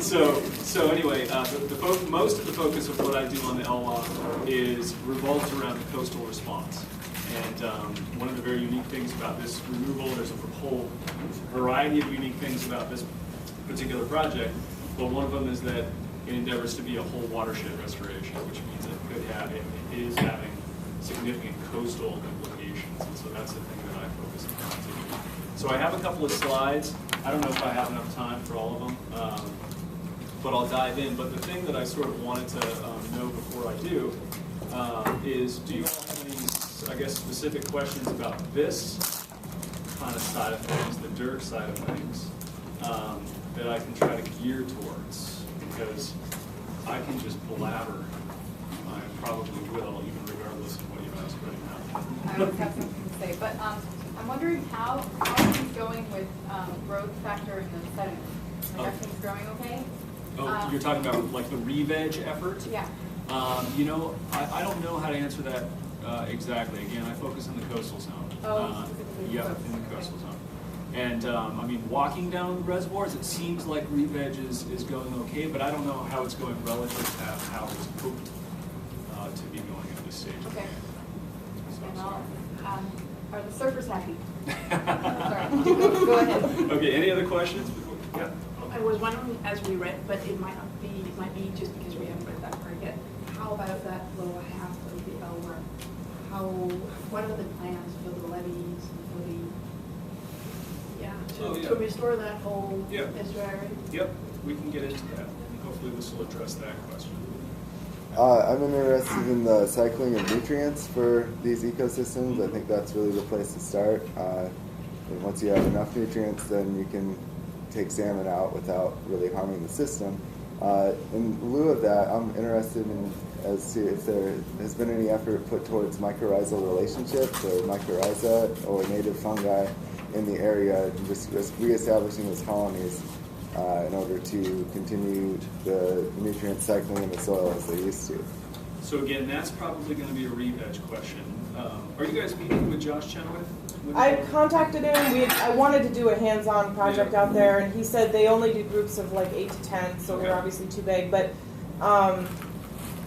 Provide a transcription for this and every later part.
So anyway, most of the focus of what I do on the Elwha is revolves around the coastal response. And one of the very unique things about this removal, there's a whole variety of unique things about this particular project, but one of them is that it endeavors to be a whole watershed restoration, which means it is having significant coastal implications, and so that's the thing that I focus on too. So I have a couple of slides. I don't know if I have enough time for all of them, but I'll dive in. But the thing that I sort of wanted to know before I do is, do you all have any, I guess, specific questions about this kind of side of things, the dirt side of things, that I can try to gear towards? Because I can just blabber. I probably will, even regardless of what you ask right now. I always have something to say, but I'm wondering how everything's going with growth factor in the sediment. Like everything's growing okay? Oh, you're talking about like the re-veg effort? Yeah. You know, I don't know how to answer that exactly. Again, I focus on the coastal zone. Oh, specifically. Yeah, in the coastal zone. And I mean, walking down reservoirs, it seems like re-veg is going okay, but I don't know how it's going relative to how it's hoped to be going at this stage. Okay. So, And are the surfers happy? Sorry. Go ahead. Okay, any other questions? Yeah. I was wondering, as we read, but it might not be, it might be just because we haven't read that part yet. How about that lower half of the Elwha? What are the plans for the levees and for the, to restore that whole estuary? Yep, we can get into that. Hopefully this will address that question. I'm interested in the cycling of nutrients for these ecosystems. I think that's really the place to start. And once you have enough nutrients, then you can take salmon out without really harming the system. In lieu of that, I'm interested in as to if there has been any effort put towards mycorrhizal relationships or mycorrhiza or native fungi in the area, just reestablishing those colonies in order to continue the nutrient cycling in the soil as they used to. So again, that's probably going to be a re-veg question. Are you guys meeting with Josh Chenoweth? I contacted him. I wanted to do a hands-on project out there, and he said they only do groups of like 8 to 10, so we're obviously too big. But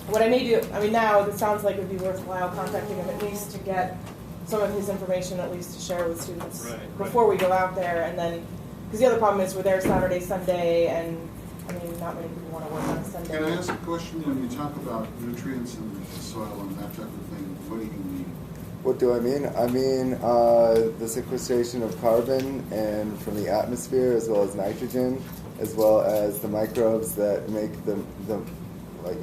what I may do, I mean, now it sounds like it would be worthwhile contacting him at least to get some of his information, at least to share with students before we go out there, and then because the other problem is we're there Saturday, Sunday, and I mean, not many people want to work on a Sunday. Can I ask a question? When you talk about nutrients in the soil and that type of thing, what do you mean? What do I mean? I mean the sequestration of carbon and from the atmosphere, as well as nitrogen, as well as the microbes that make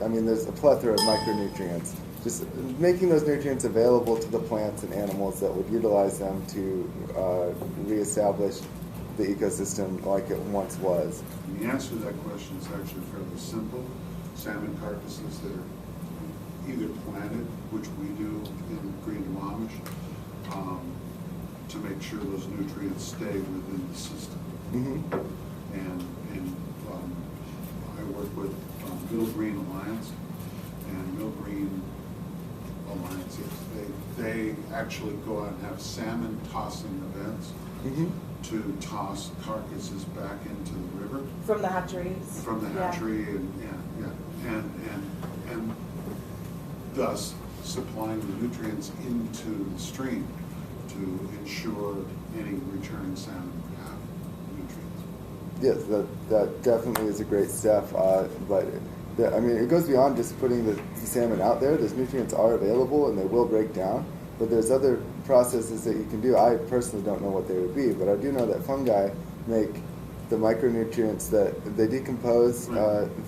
I mean, there's a plethora of micronutrients. Just making those nutrients available to the plants and animals that would utilize them to reestablish the ecosystem like it once was. And the answer to that question is actually fairly simple. Salmon carcasses that are either planted, which we do in Green-Duwamish, to make sure those nutrients stay within the system. Mm-hmm. And I work with Middle Green Alliance, and Middle Green Alliance, they actually go out and have salmon tossing events to toss carcasses back into the river. From the hatcheries. From the hatchery, and thus supplying the nutrients into the stream to ensure any returning salmon have nutrients. Yes, that definitely is a great step, but I mean, it goes beyond just putting the salmon out there. Those nutrients are available and they will break down, but there's other processes that you can do. I personally don't know what they would be, but I do know that fungi make the micronutrients that they decompose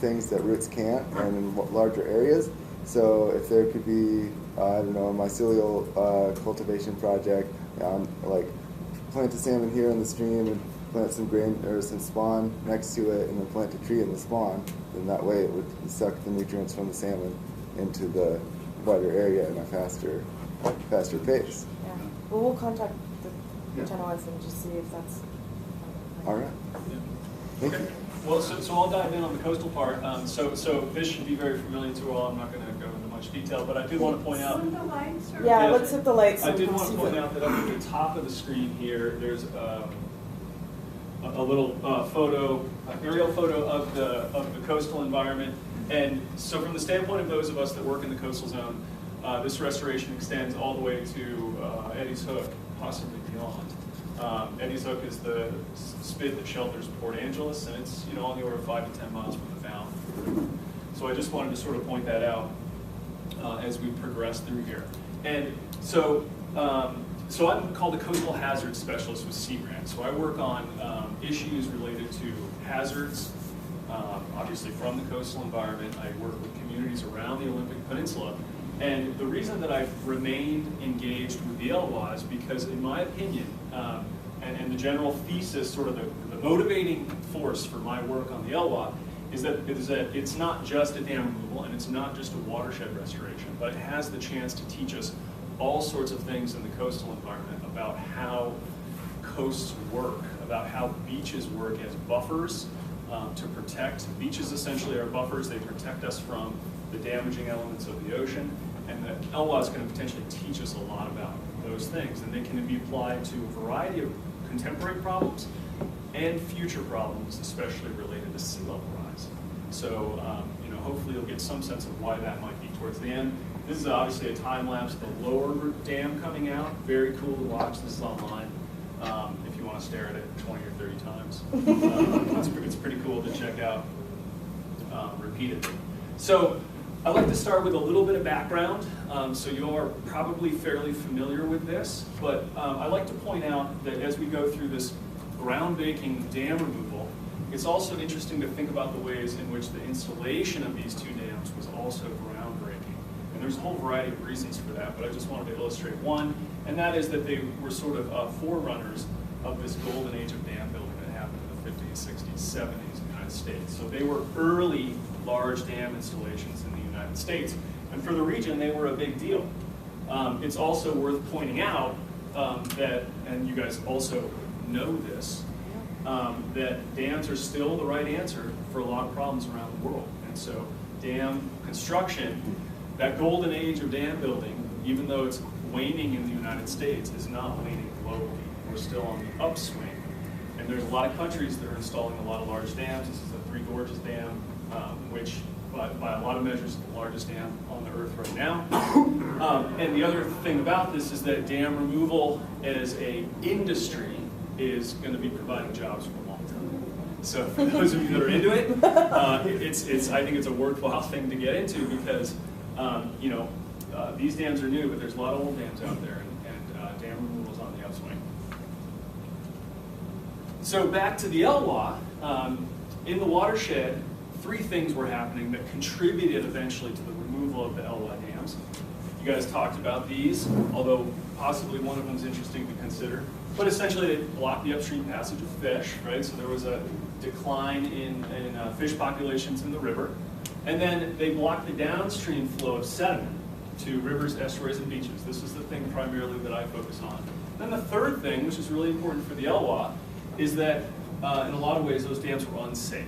things that roots can't, and in larger areas. So if there could be, I don't know, a mycelial cultivation project, like plant a salmon here in the stream and plant some grain or some spawn next to it, and then plant a tree in the spawn, then that way it would suck the nutrients from the salmon into the wider area in a faster pace. Yeah. Well, we'll contact the Chenoweths and just see if that's all right. Thank you. Well, so I'll dive in on the coastal part. So this should be very familiar to you all. I'm not going to go into much detail, but I did want to point out. Yeah, let's hit the lights. I did want to point out that up at the top of the screen here, there's a a little aerial photo of the coastal environment. And so from the standpoint of those of us that work in the coastal zone, this restoration extends all the way to Eddy's Hook, possibly beyond. Eddy's Hook is the spit that shelters Port Angeles, and it's on the order of 5 to 10 miles from the bow. So I just wanted to sort of point that out as we progress through here. And so, so I'm called a coastal hazard specialist with SeaGrant. So I work on issues related to hazards, obviously from the coastal environment. I work with communities around the Olympic Peninsula. And the reason that I've remained engaged with the Elwha is because, in my opinion, and the general thesis, sort of the motivating force for my work on the Elwha, is that it's not just a dam removal and it's not just a watershed restoration, but it has the chance to teach us all sorts of things in the coastal environment about how coasts work, about how beaches work as buffers to protect. Beaches essentially are buffers. They protect us from the damaging elements of the ocean, and the Elwha is going to potentially teach us a lot about those things, and they can be applied to a variety of contemporary problems and future problems, especially related to sea level rise. So, hopefully you'll get some sense of why that might be towards the end. This is obviously a time lapse of the lower dam coming out. Very cool to watch. This is online if you want to stare at it 20 or 30 times. It's pretty cool to check out repeatedly. So I'd like to start with a little bit of background. So you are probably fairly familiar with this, but I'd like to point out that as we go through this ground-breaking dam removal, it's also interesting to think about the ways in which the installation of these two dams was also groundbreaking. And there's a whole variety of reasons for that, but I just wanted to illustrate one, and that is that they were sort of forerunners of this golden age of dam building that happened in the 50s, 60s, 70s in the United States. So they were early large dam installations in the United States, and for the region, they were a big deal. It's also worth pointing out that, and you guys also know this, that dams are still the right answer for a lot of problems around the world. And so dam construction, that golden age of dam building, even though it's waning in the United States, is not waning globally. We're still on the upswing. And there's a lot of countries that are installing a lot of large dams. This is the Three Gorges Dam, which by a lot of measures is the largest dam on the earth right now. And the other thing about this is that dam removal as a industry is going to be providing jobs for a long time. So for those of you that are into it, I think it's a worthwhile thing to get into because these dams are new, but there's a lot of old dams out there, and dam removal is on the upswing. So back to the Elwha, in the watershed, 3 things were happening that contributed eventually to the removal of the Elwha dams. You guys talked about these, although possibly one of them is interesting to consider. But essentially, they blocked the upstream passage of fish, right? So there was a decline in fish populations in the river. And then they blocked the downstream flow of sediment to rivers, estuaries, and beaches. This is the thing primarily that I focus on. Then the third thing, which is really important for the Elwha, is that in a lot of ways, those dams were unsafe.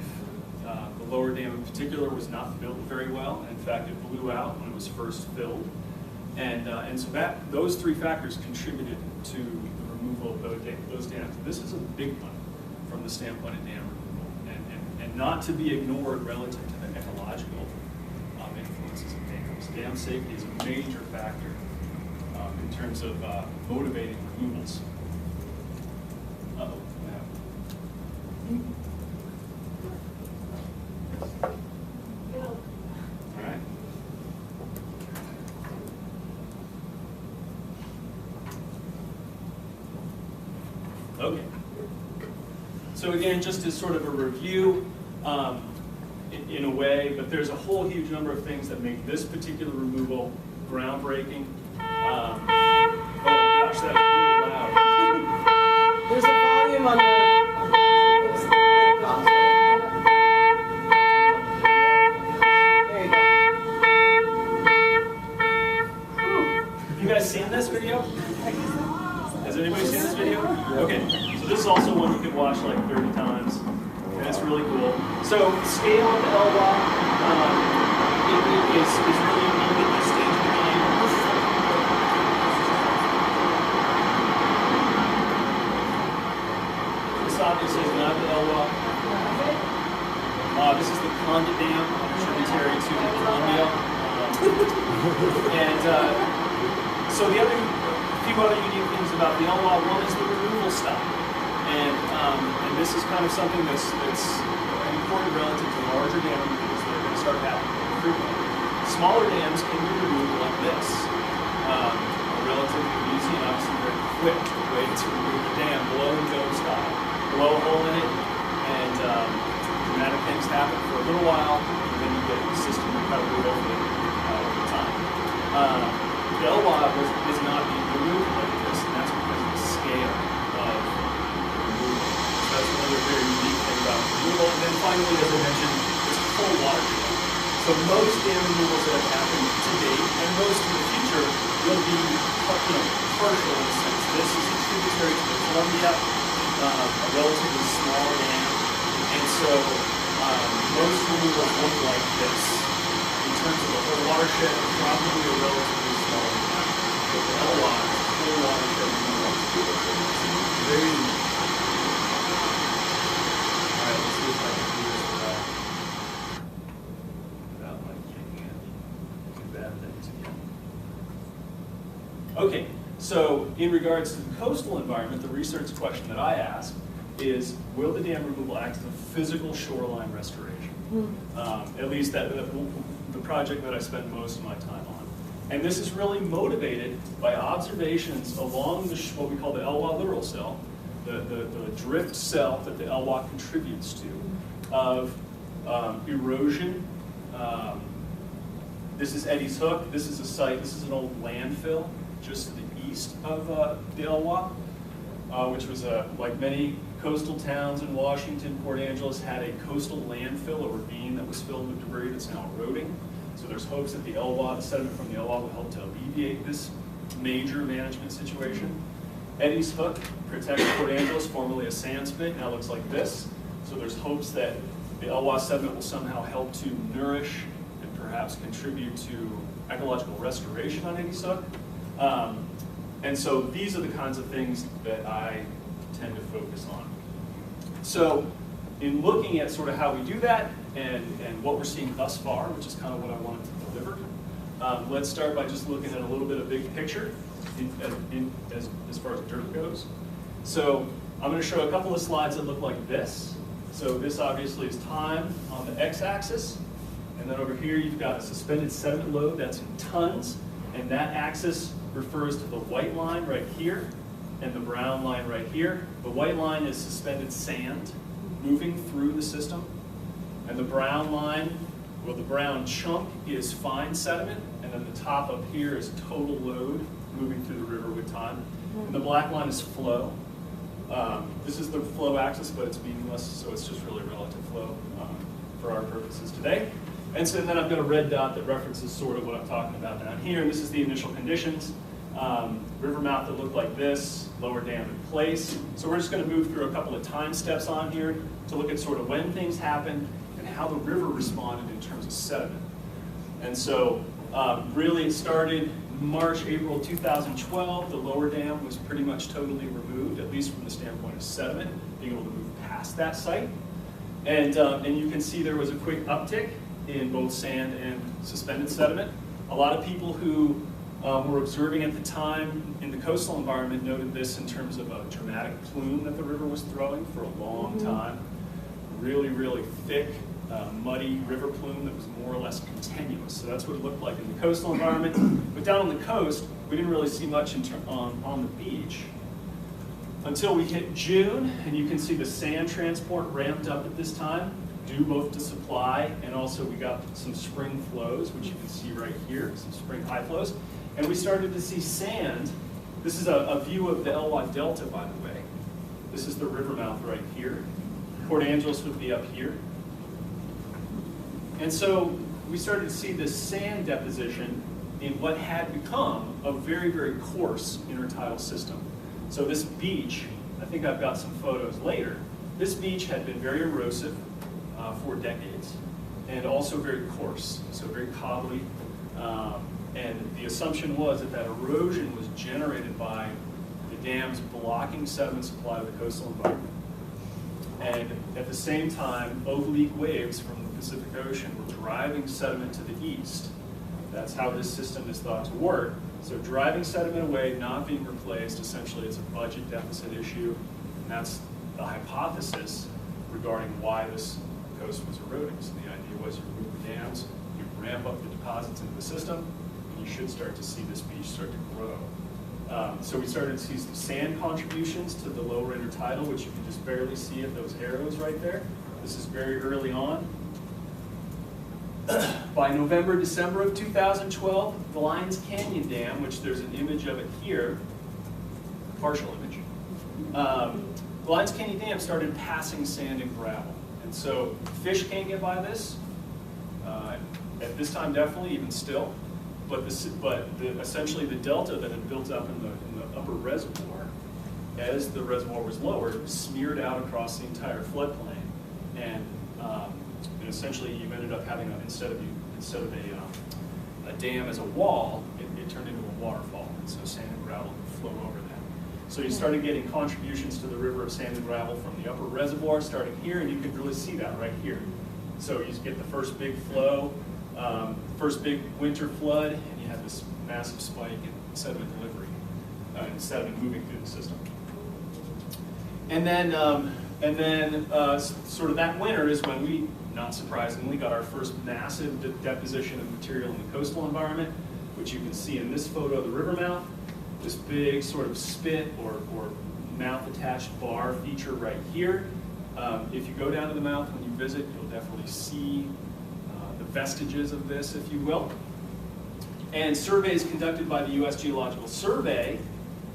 The lower dam in particular was not built very well. In fact, it blew out when it was first filled. And so those 3 factors contributed to the removal of those dams. This is a big one from the standpoint of dam removal, and not to be ignored relative to the ecological influences of dams. Dam safety is a major factor in terms of motivating removals. Uh-oh, what happened? All right. Okay. So again, just as sort of a review, in a way, but there's a whole huge number of things that make this particular removal groundbreaking. Oh gosh, that was really loud. There's a volume on the console. There you go. Have you guys seen this video? Has anybody seen this video? Okay, so this is also one you can watch like 30 times, and it's really cool. So scale of the Elwha is really unique at this stage of the game. This obviously is not the Elwha. This is the Condit Dam, tributary to the Columbia. So the other few other unique things about the Elwha, one is the removal style. And this is kind of something that's important relative to larger dam removals that are going to start happening more frequently. Smaller dams can be removed like this. Relatively easy and obviously very quick way to remove the dam, blow and go style. Blow a hole in it, and dramatic things happen for a little while, and then you get the system recovery over time. The Elwha is not being removed like this, and that's because of the scale of removal. So that's another very unique thing about removal. And then finally, as I mentioned, it's a full watershed. So most dam removals that have happened to date, and most in the future, will be partial in a sense. This is a tributary to the Columbia, a relatively small dam, and so most removals look like this. In terms of the whole watershed, probably a relatively small dam. But the Elwha is a full watershed removal. Very unique. All right, let's see if I can do this without my kicking it. Do bad things again. Okay, so in regards to the coastal environment, the research question that I asked is, will the dam removal act as a physical shoreline restoration? At least the project that I spend most of my time on. And this is really motivated by observations along what we call the Elwha littoral cell, the drift cell that the Elwha contributes to, of erosion. This is Eddy's Hook. This is a site, this is an old landfill just to the east of the Elwha, which was, like many coastal towns in Washington, Port Angeles had a coastal landfill, a ravine that was filled with debris that's now eroding. So there's hopes that the Elwha, the sediment from the Elwha, will help to alleviate this major management situation. Eddy's Hook protects Port Angeles, formerly a sand spit, now looks like this. So there's hopes that the Elwha sediment will somehow help to nourish and perhaps contribute to ecological restoration on Eddy's Hook. And so these are the kinds of things that I tend to focus on. So in looking at sort of how we do that and what we're seeing thus far, which is kind of what I wanted to deliver, let's start by just looking at a little bit of big picture as far as dirt goes. So I'm going to show a couple of slides that look like this. So this obviously is time on the x-axis. And then over here you've got a suspended sediment load that's in tons. And that axis refers to the white line right here and the brown line right here. The white line is suspended sand moving through the system. And the brown line, well, the brown chunk is fine sediment. And then the top up here is total load moving through the river with time. And the black line is flow. This is the flow axis, but it's meaningless, so it's just really relative flow for our purposes today. And so then I've got a red dot that references sort of what I'm talking about down here. And this is the initial conditions. River mouth that looked like this, lower dam in place. So we're just going to move through a couple of time steps on here to look at sort of when things happened and how the river responded in terms of sediment. And so really it started March, April 2012. The lower dam was pretty much totally removed, at least from the standpoint of sediment, being able to move past that site. And you can see there was a quick uptick in both sand and suspended sediment. A lot of people who were observing at the time in the coastal environment noted this in terms of a dramatic plume that the river was throwing for a long time. Really, really thick, muddy river plume that was more or less continuous. So that's what it looked like in the coastal environment. But down on the coast, we didn't really see much on the beach until we hit June, and you can see the sand transport ramped up at this time, due both to supply and also we got some spring flows, which you can see right here, some spring high flows. And we started to see sand. This is a view of the Elwha Delta, by the way. This is the river mouth right here. Port Angeles would be up here. And so we started to see this sand deposition in what had become a very, very coarse intertidal system. So this beach, I think I've got some photos later, this beach had been very erosive for decades and also very coarse, so very cobbly. And the assumption was that that erosion was generated by the dams blocking sediment supply to the coastal environment. And at the same time, oblique waves from the Pacific Ocean were driving sediment to the east. That's how this system is thought to work. So driving sediment away, not being replaced, essentially it's a budget deficit issue. And that's the hypothesis regarding why this coast was eroding. So the idea was you remove the dams, you ramp up the deposits into the system, and you should start to see this beach start to grow. So we started to see some sand contributions to the lower intertidal, which you can just barely see at those arrows right there. This is very early on. By November, December of 2012, the Lions Canyon Dam, which there's an image of it here, partial image, the Lions Canyon Dam started passing sand and gravel. And so fish can't get by this, at this time definitely, even still. But essentially the delta that had built up in the upper reservoir, as the reservoir was lowered, smeared out across the entire floodplain, and essentially you ended up having instead of a dam as a wall, it turned into a waterfall, and so sand and gravel could flow over that. So you started getting contributions to the river of sand and gravel from the upper reservoir, starting here, and you can really see that right here. So you get the first big flow. First big winter flood, and you have this massive spike in sediment delivery, and sediment moving through the system. And then sort of that winter is when we, not surprisingly, got our first massive deposition of material in the coastal environment, which you can see in this photo of the river mouth, this big sort of spit or mouth-attached bar feature right here. If you go down to the mouth when you visit, you'll definitely see vestiges of this, if you will. And surveys conducted by the U.S. Geological Survey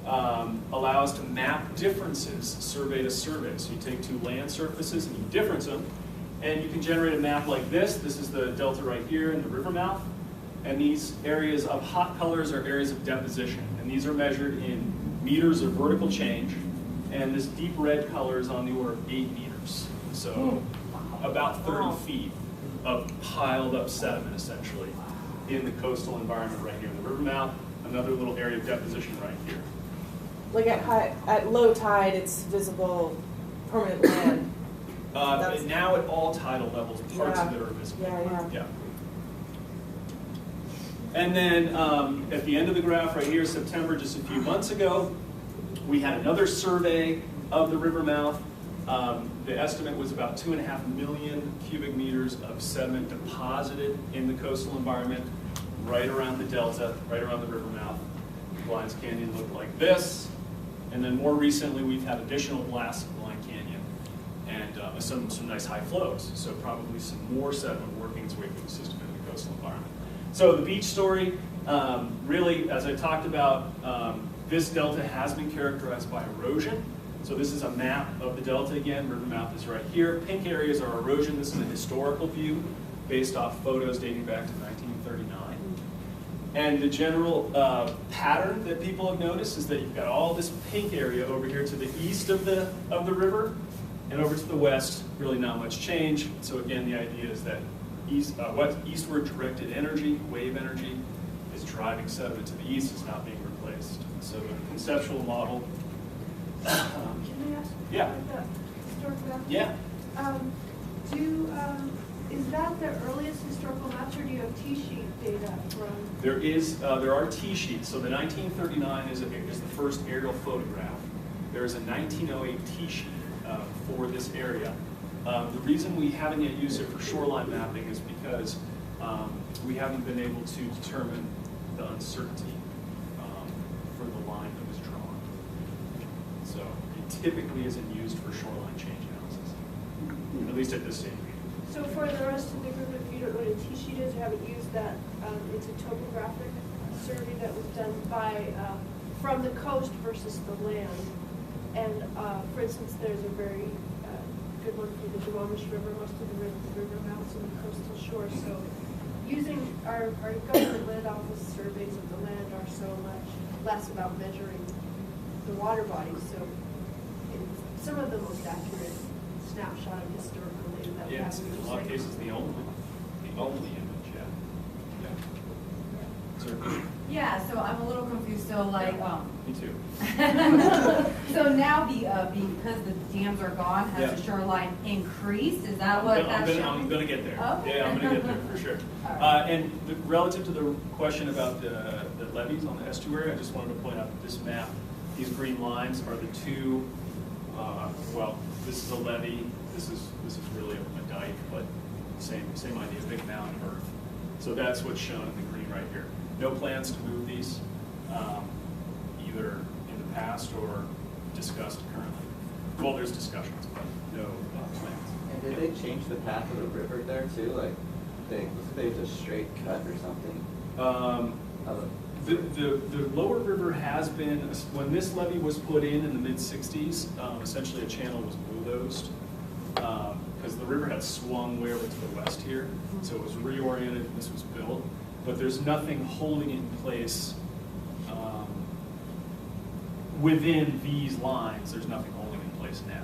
allow us to map differences survey to survey. So you take two land surfaces and you difference them, and you can generate a map like this. This is the delta right here in the river mouth. And these areas of hot colors are areas of deposition. And these are measured in meters of vertical change. And this deep red color is on the order of 8 meters. So about 30 feet of piled up sediment, essentially, in the coastal environment right here in the river mouth. Another little area of deposition right here. Like at low tide, it's visible permanent land. Now at all tidal levels, parts of it are visible. Yeah. And then at the end of the graph right here, September, just a few months ago, we had another survey of the river mouth. The estimate was about 2.5 million cubic meters of sediment deposited in the coastal environment right around the delta, right around the river mouth. Lions Canyon looked like this. And then more recently, we've had additional blasts of the Lion Canyon and some nice high flows. So probably some more sediment working its way through the system in the coastal environment. So the beach story, really, as I talked about, this delta has been characterized by erosion. So this is a map of the delta again. River mouth is right here. Pink areas are erosion. This is a historical view based off photos dating back to 1939. And the general pattern that people have noticed is that you've got all this pink area over here to the east of the river, and over to the west, really not much change. So again, the idea is that eastward directed energy, wave energy, is driving sediment to the east. It's not being replaced. So the conceptual model. Can I ask about the historical map? Yeah. Is that the earliest historical maps, or do you have T-sheet data from? There are T-sheets. So the 1939 is the first aerial photograph. There is a 1908 T-sheet for this area. The reason we haven't yet used it for shoreline mapping is because we haven't been able to determine the uncertainty for the line that was drawn. So it typically isn't used for shoreline change analysis, at least at this stage. So for the rest of the group, if you don't know what a T-sheet is or haven't used that, it's a topographic survey that was done by from the coast versus the land. And for instance, there's a very good one for the Duwamish River. Most of the river mouths on the coastal shore. So using our government land office surveys of the land are so much less about measuring the water bodies. So it's some of the most accurate snapshot of historical data that we have. Yes, in a lot of cases, the only image, yeah. Certainly. Yeah, so I'm a little confused, so like, Me too. so now because the dams are gone, has Yeah. the shoreline increased? Is that what that's showing? I'm gonna get there. Okay. Yeah, I'm gonna get there for sure. All right. And relative to the question about the levees on the estuary, I just wanted to point out that this map, these green lines are the two, well, this is a levee, this is really a dike, but same idea, big mound of earth. So that's what's shown in the green right here. No plans to move these, either in the past or discussed currently. Well, there's discussions, but no plans. And did they change the path of the river there too? Like, they just straight cut or something? The lower river has been, when this levee was put in the mid-60s, essentially a channel was bulldozed because the river had swung way over to the west here. So it was reoriented and this was built. But there's nothing holding it in place within these lines. There's nothing holding it in place now.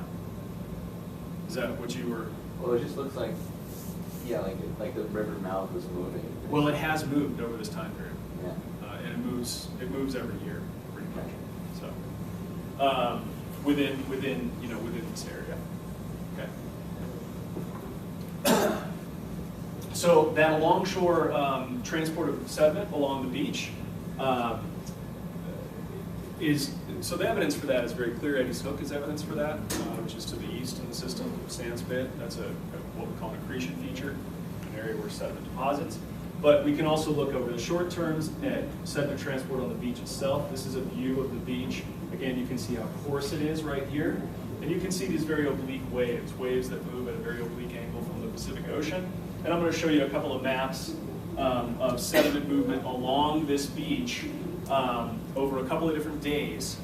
Is that what you were? Well, it just looks like, yeah, like the river mouth was moving. Well, it has moved over this time period. Yeah. And it moves every year, pretty much. So within this area. Okay. So that alongshore transport of sediment along the beach so the evidence for that is very clear. Eddie's Hook is evidence for that, which is to the east in the system, Sands Pit. That's what we call an accretion feature, an area where sediment deposits. But we can also look over the short terms at sediment transport on the beach itself. This is a view of the beach. Again, you can see how coarse it is right here. And you can see these very oblique waves that move at a very oblique angle from the Pacific Ocean. And I'm going to show you a couple of maps of sediment movement along this beach over a couple of different days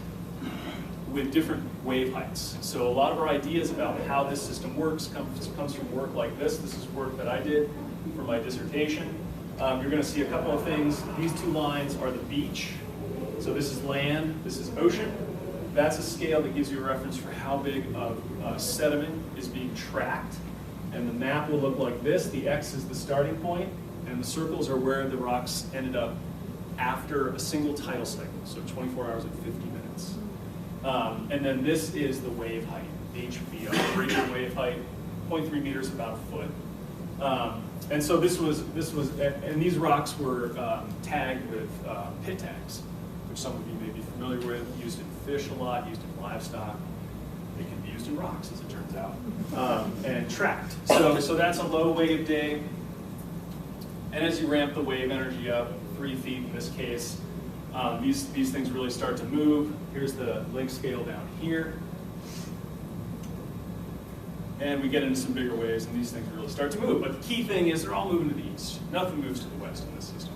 with different wave heights. So a lot of our ideas about how this system works comes from work like this. This is work that I did for my dissertation. You're going to see a couple of things. These two lines are the beach. So this is land, this is ocean. That's a scale that gives you a reference for how big of sediment is being tracked. And the map will look like this. The X is the starting point, and the circles are where the rocks ended up after a single tidal cycle, so 24 hours and 50 minutes. And then this is the wave height, HVO, breaking wave height, 0.3 meters, about a foot. And so this was, and these rocks were tagged with pit tags, which some of you may be familiar with, used in fish a lot, used in livestock. It can be used in rocks, as it turns out, and tracked. So that's a low wave day. And as you ramp the wave energy up, 3 feet in this case, these things really start to move. Here's the length scale down here. And we get into some bigger waves, and these things really start to move. But the key thing is they're all moving to the east. Nothing moves to the west in this system,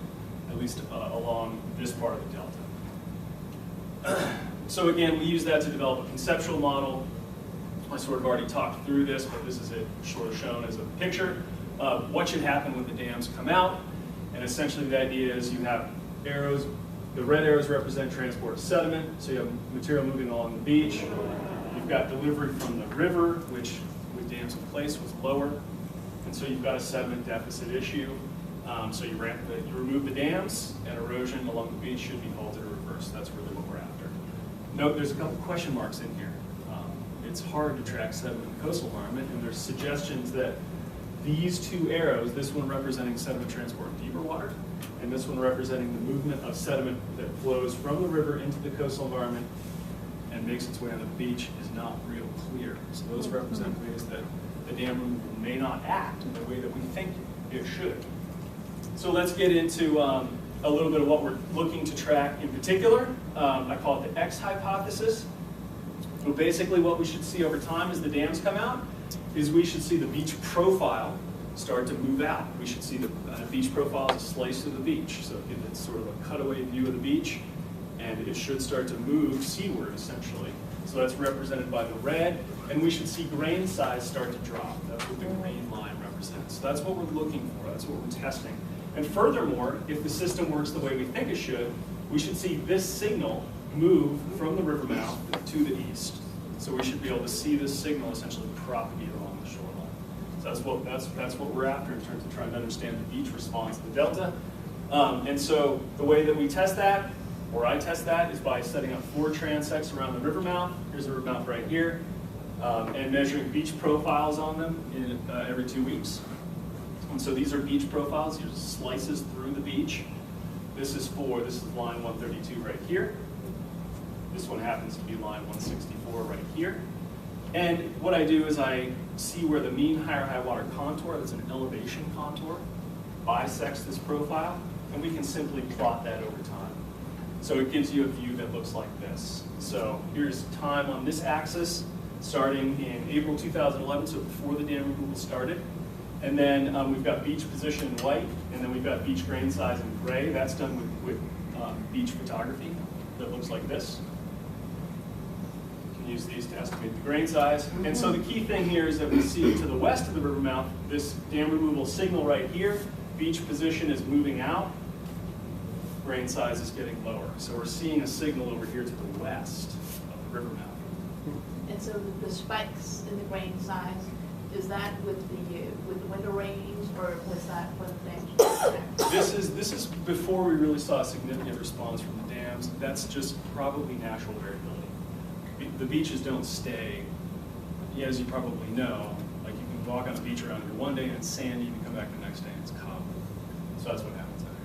at least along this part of the delta. So again, we use that to develop a conceptual model. I sort of already talked through this, but this is it sort of shown as a picture of what should happen when the dams come out. And essentially the idea is you have arrows. The red arrows represent transport of sediment, so you have material moving along the beach. You've got delivery from the river, which with dams in place was lower. And so you've got a sediment deficit issue. So you remove the dams, and erosion along the beach should be halted or reversed. That's really what we're after. Note there's a couple question marks in here. It's hard to track sediment in the coastal environment, and there's suggestions that these two arrows, this one representing sediment transport in deeper water, and this one representing the movement of sediment that flows from the river into the coastal environment and makes its way on the beach, is not real clear. So those represent ways that the dam removal may not act in the way that we think it should. So let's get into a little bit of what we're looking to track in particular. I call it the X hypothesis. So basically what we should see over time as the dams come out is we should see the beach profile start to move out. We should see the beach profile as a slice of the beach. So it's sort of a cutaway view of the beach, and it should start to move seaward essentially. So that's represented by the red, and we should see grain size start to drop. That's what the green line represents. So that's what we're looking for, that's what we're testing. And furthermore, if the system works the way we think it should, we should see this signal move from the river mouth to the east. So we should be able to see this signal essentially propagate along the shoreline. So that's what we're after in terms of trying to understand the beach response to the delta. And so the way that we test that, or I test that, is by setting up 4 transects around the river mouth. Here's the river mouth right here. And measuring beach profiles on them every 2 weeks. And so these are beach profiles. These are slices through the beach. This is line 132 right here. This one happens to be line 164 right here. And what I do is I see where the mean higher high water contour, that's an elevation contour, bisects this profile, and we can simply plot that over time. So it gives you a view that looks like this. So here's time on this axis, starting in April 2011, so before the dam removal started. And then we've got beach position in white, and then we've got beach grain size in gray. That's done with beach photography that looks like this. You can use these to estimate the grain size. And so the key thing here is that we see to the west of the river mouth, this dam removal signal right here, beach position is moving out, grain size is getting lower. So we're seeing a signal over here to the west of the river mouth. And so the spikes in the grain size, is that with the winter rains, or was that when things? This is before we really saw a significant response from the dams. That's just probably natural variability. The beaches don't stay, as you probably know. Like you can walk on the beach around here one day and it's sandy, you can come back the next day and it's cobbly. So that's what happens out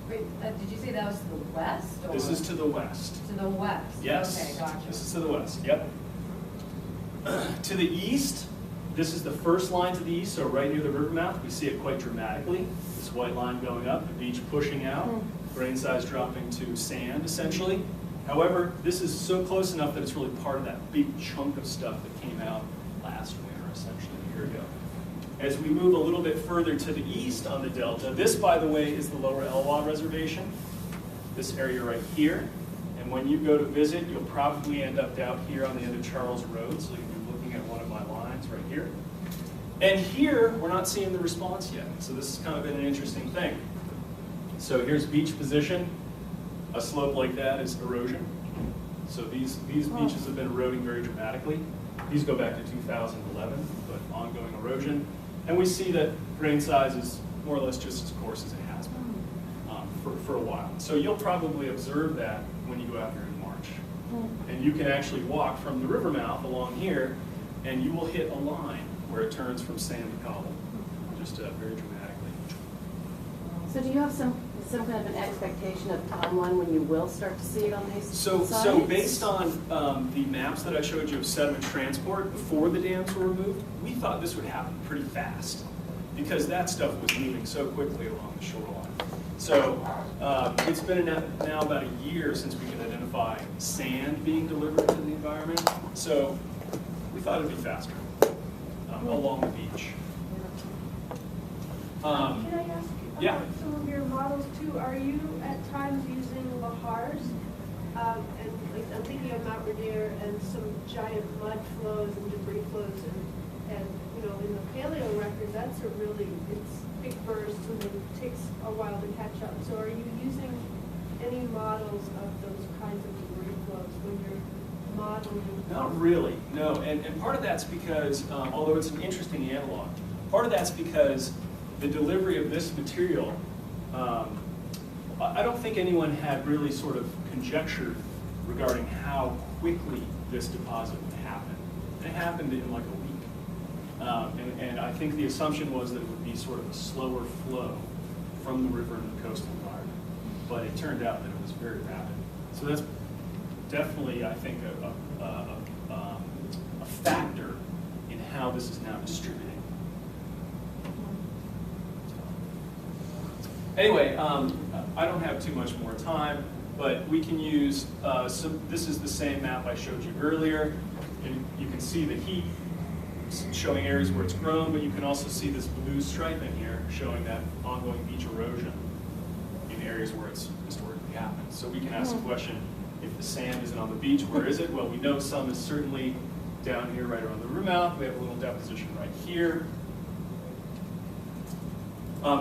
here. Wait, did you say that was to the west? Or? This is to the west. To the west? Yes. Okay, gotcha. This is to the west, yep. To the east, this is the first line to the east, so right near the river mouth, we see it quite dramatically. This white line going up, the beach pushing out, grain size dropping to sand, essentially. However, this is so close enough that it's really part of that big chunk of stuff that came out last winter, essentially a year ago. As we move a little bit further to the east on the delta, this, by the way, is the lower Elwha reservation, this area right here. And when you go to visit, you'll probably end up down here on the end of Charles Road, so you'll be looking at one of my lines right here. And here, we're not seeing the response yet, so this has kind of been an interesting thing. So here's beach position. A slope like that is erosion. So these beaches have been eroding very dramatically. These go back to 2011, but ongoing erosion. And we see that grain size is more or less just as coarse as it has been for a while. So you'll probably observe that when you go out here in March. And you can actually walk from the river mouth along here, and you will hit a line where it turns from sand to cobble, just very dramatically. So do you have some kind of an expectation of timeline when you will start to see it on these sites? So based on the maps that I showed you of sediment transport before the dams were removed, we thought this would happen pretty fast because that stuff was moving so quickly along the shoreline. So it's been now about a year since we could identify sand being delivered to the environment. So we thought it'd be faster along the beach. Can I ask yeah. some of your models too? Are you at times using lahars? And like I'm thinking of Mount Rainier and some giant mud flows and debris flows, and you know in the paleo record that's it's big bursts and then it takes a while to catch up. So are you using any models of those kinds of debris flows when you're modeling? Not really, no. And part of that's because, although it's an interesting analog, part of that's because the delivery of this material, I don't think anyone had really sort of conjectured regarding how quickly this deposit would happen. And it happened in like a week. And I think the assumption was that it would be sort of a slower flow from the river into the coastal environment. But it turned out that it was very rapid. So that's definitely, I think, a factor in how this is now distributed. Anyway, I don't have too much more time, but we can use, this is the same map I showed you earlier. And you can see the heat showing areas where it's grown, but you can also see this blue stripe in here showing that ongoing beach erosion in areas where it's historically happened. So we can ask the question, if the sand isn't on the beach, where is it? Well, we know some is certainly down here right around the river mouth. We have a little deposition right here.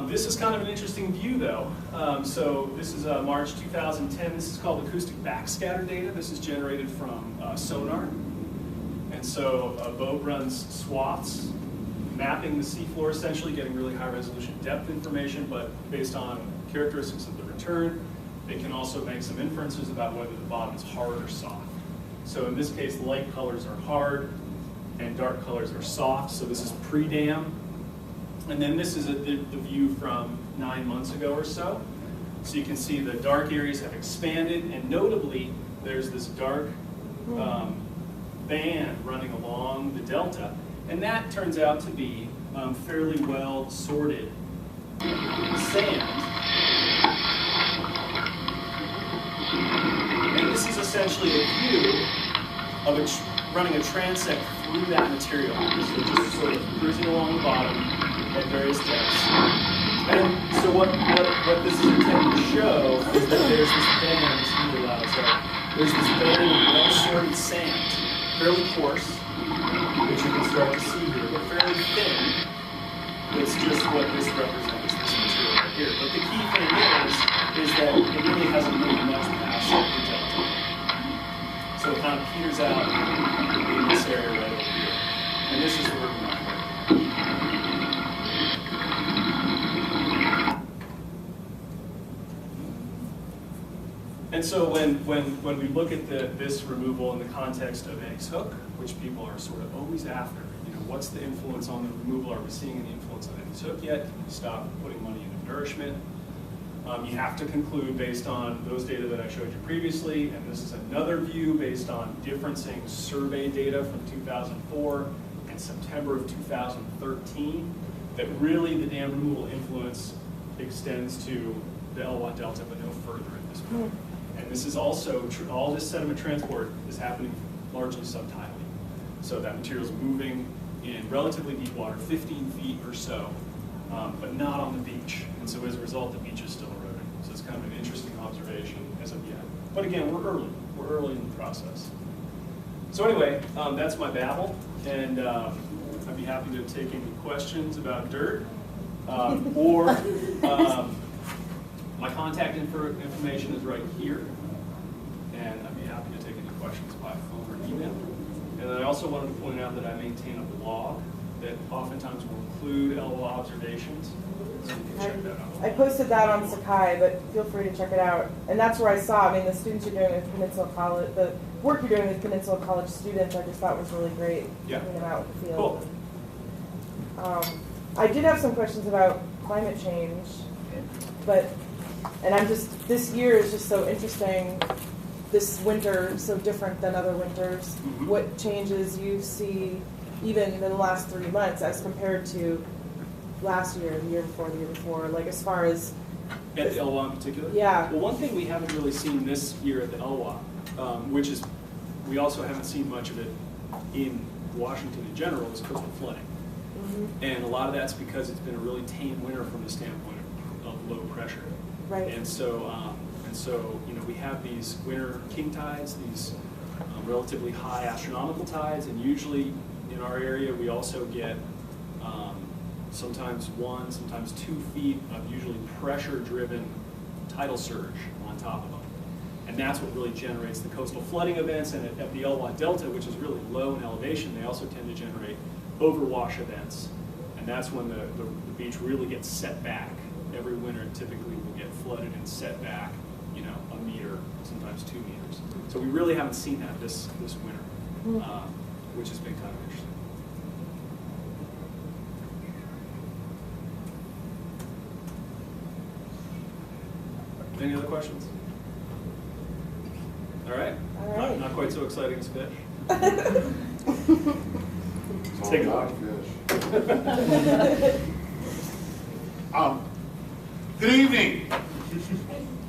This is kind of an interesting view, though. So this is March 2010. This is called acoustic backscatter data. This is generated from sonar. And so a boat runs swaths mapping the seafloor, essentially getting really high resolution depth information, but based on characteristics of the return, they can also make some inferences about whether the bottom is hard or soft. So in this case, light colors are hard and dark colors are soft, so this is pre-dam. And then this is the view from 9 months ago or so. So you can see the dark areas have expanded, and notably, there's this dark band running along the delta, and that turns out to be fairly well sorted sand. And this is essentially a view of running a transect through that material. So just sort of cruising along the bottom at various depths. And so what this is intended to show is that there's this band, it's really loud, sorry. There's this band of well-sorted sand, fairly coarse, which you can start to see here, but fairly thin. It's just what this represents, this material right here. But the key thing is that it really hasn't moved much past the delta. So it kind of peters out in this area right over here. And this is the river mouth. And so when we look at this removal in the context of Eddie's Hook, which people are sort of always after, you know, what's the influence on the removal? Are we seeing any influence on Eddie's Hook yet? Can we stop putting money into nourishment? You have to conclude based on those data that I showed you previously, and this is another view based on differencing survey data from 2004 and September of 2013, that really the dam removal influence extends to the Elwha Delta, but no further at this point. And this is also, all this sediment transport is happening largely subtidally. So that material is moving in relatively deep water, 15 feet or so, but not on the beach. And so as a result, the beach is still eroding. So it's kind of an interesting observation as of yet. But again, we're early. We're early in the process. So anyway, that's my babble. And I'd be happy to take any questions about dirt. My contact information is right here. And I'd be happy to take any questions by phone or email. And then I also wanted to point out that I maintain a blog that oftentimes will include Elwha observations. So you can check that out. I posted that on Sakai, but feel free to check it out. And that's where I saw, I mean, the students you're doing with Peninsula College, the work you're doing with Peninsula College students, I just thought was really great. Yeah. Checking them out in the field. Cool. I did have some questions about climate change, and this year is just so interesting. This winter so different than other winters. Mm-hmm. What changes you see even in the last 3 months as compared to last year, the year before, like as far as... At the Elwha in particular? Yeah. Well, one thing we haven't really seen this year at the Elwha, which is, we also haven't seen much of it in Washington in general, is coastal flooding. Mm-hmm. And a lot of that's because it's been a really tame winter from the standpoint of low pressure. Right. And so, you know, we have these winter king tides, these relatively high astronomical tides, and usually in our area we also get sometimes 1, sometimes 2 feet of usually pressure-driven tidal surge on top of them. And that's what really generates the coastal flooding events. And at the Elwha Delta, which is really low in elevation, they also tend to generate overwash events. And that's when the beach really gets set back. Every winter typically will get flooded and set back, you know, a meter, sometimes 2 meters. So we really haven't seen that this winter, which has been kind of interesting. Any other questions? All right. All right. Not quite so exciting as fish. It's Take all it. about fish. Good evening.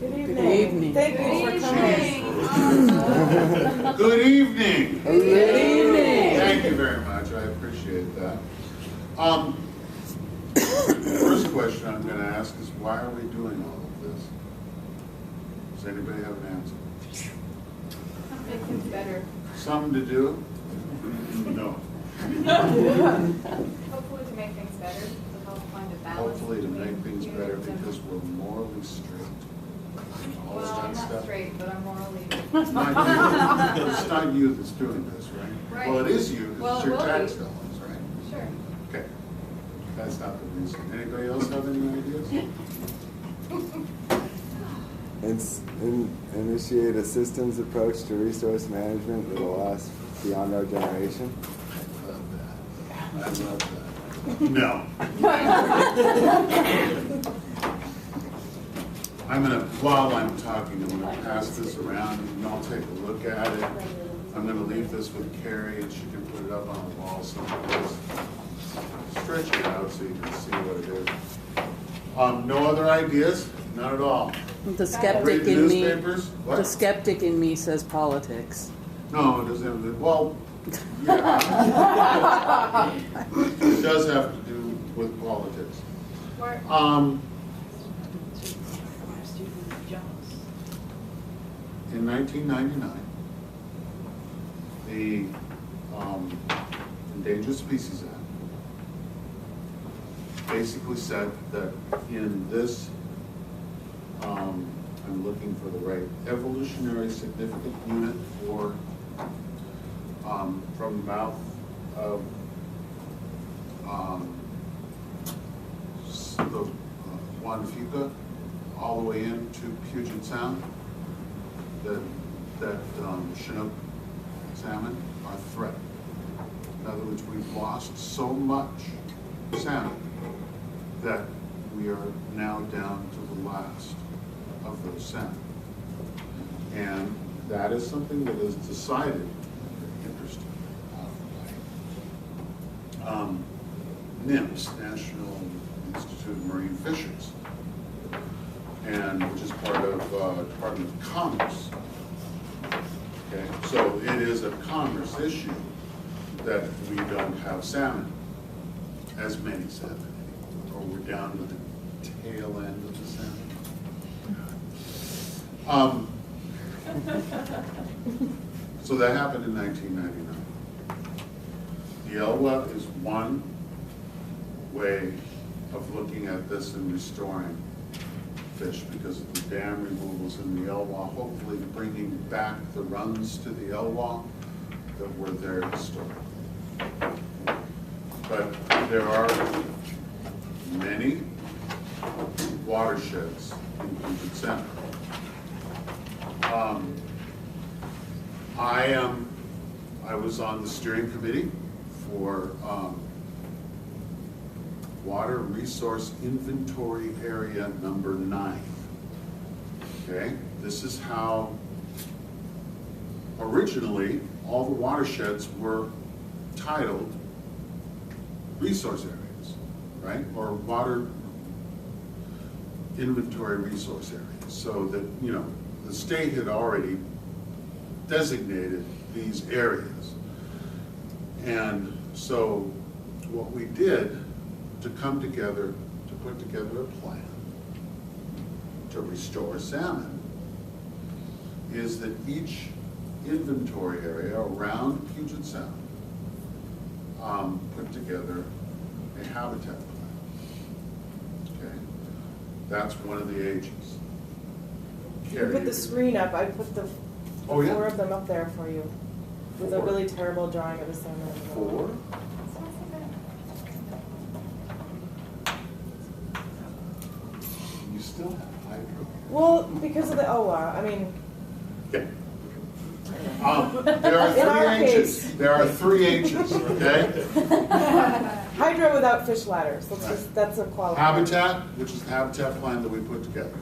Good evening. Good evening. Thank you for coming. Good evening. Good evening. Thank you very much. I appreciate that. First question I'm going to ask is, why are we doing all of this? Does anybody have an answer? Make things better. Something to do? No. Hopefully to make things better, to help find a balance. Hopefully to make between things better humans and- because we're morally straight. And all Well, that I'm not stuff. straight, but I'm morally. It's not you. It's not you that's doing this, right? Right. Well, it is you, Well, because it's it your will tax be. dollars, right? Sure. Okay. reason. Anybody else have any ideas? Initiate a systems approach to resource management that will last beyond our generation. I love that. No. I'm gonna, while I'm talking, I'm gonna pass this around and y'all take a look at it. I'm gonna leave this with Carrie and she can put it up on the wall someplace. Stretch it out so you can see what it is. No other ideas? Not at all. The skeptic Read the in me. newspapers? What? The skeptic in me says politics. No, it doesn't have to, well, yeah. It does have to do with politics. In 1999, the Endangered Species Act basically said that in this, I'm looking for the right evolutionary significant unit for from the mouth of the Juan Fuca all the way into Puget Sound, that Chinook salmon are threatened. In other words, we've lost so much salmon that we are now down to the last of those salmon. And that is something that is decided, interesting, NIMS, National Institute of Marine Fisheries, and which is part of Department of Commerce. Okay, so it is a commerce issue that we don't have salmon, as many salmon anymore, or we're down to the tail end of the salmon. So that happened in 1999. The Elwha is one way of looking at this and restoring fish because of the dam removals in the Elwha, hopefully bringing back the runs to the Elwha that were there historically. But there are many watersheds in Puget Sound. I was on the steering committee for Water Resource Inventory Area number 9. Okay, this is how originally all the watersheds were titled resource areas, right? Or water inventory resource areas, so that, you know, the state had already designated these areas. And so what we did to come together, to put together a plan to restore salmon, is that each inventory area around Puget Sound put together a habitat plan. Okay, that's one of the agencies. You put the screen up. I put the Oh, yeah? 4 of them up there for you, with a really terrible drawing of the salmon. 4? You still have hydro. Well, because of the Elwha. I mean. Okay. There are 3 H's. There are 3 H's, okay? Hydro without fish ladders. That's a quality. Habitat, which is the habitat plan that we put together.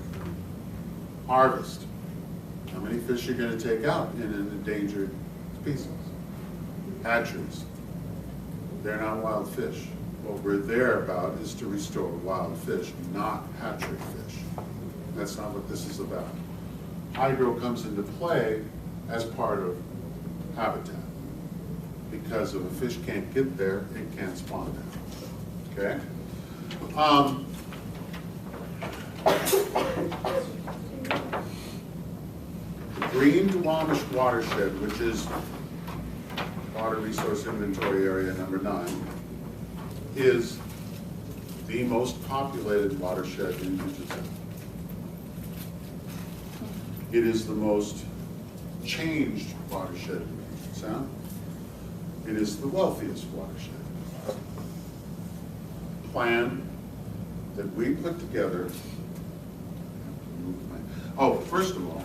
Harvest. How many fish are you going to take out in an endangered species? Hatcheries. They're not wild fish. What we're there about is to restore wild fish, not hatchery fish. That's not what this is about. Hydro comes into play as part of habitat. Because if a fish can't get there, it can't spawn there. Okay? The Green-Duwamish watershed, which is Water Resource Inventory Area number 9, is the most populated watershed in Puget Sound. It is the most changed watershed in Puget Sound. It is the wealthiest watershed. Plan that we put together. Oh, first of all,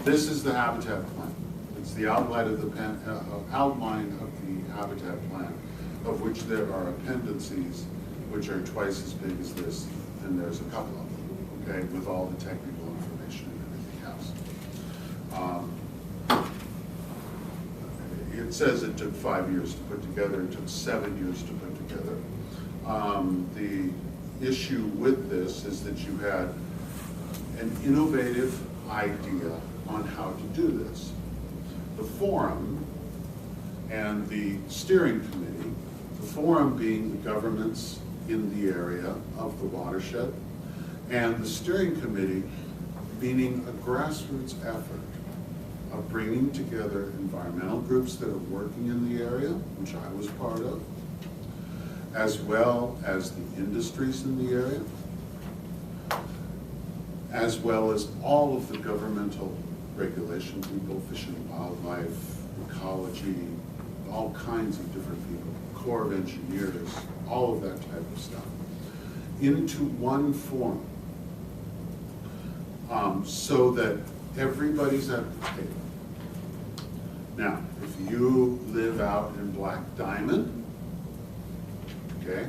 this is the habitat plan. It's the outline of the habitat plan, of which there are appendices which are twice as big as this, and there's a couple of them, okay, with all the technical information and everything else. It says it took 5 years to put together. It took 7 years to put together. The issue with this is that you had an innovative idea on how to do this. The forum and the steering committee, the forum being the governments in the area of the watershed, and the steering committee meaning a grassroots effort of bringing together environmental groups that are working in the area, which I was part of, as well as the industries in the area, as well as all of the governmental regulation people, fish and wildlife, ecology, all kinds of different people, Corps of Engineers, all of that type of stuff, into one forum, so that everybody's at the table. Now, if you live out in Black Diamond, okay,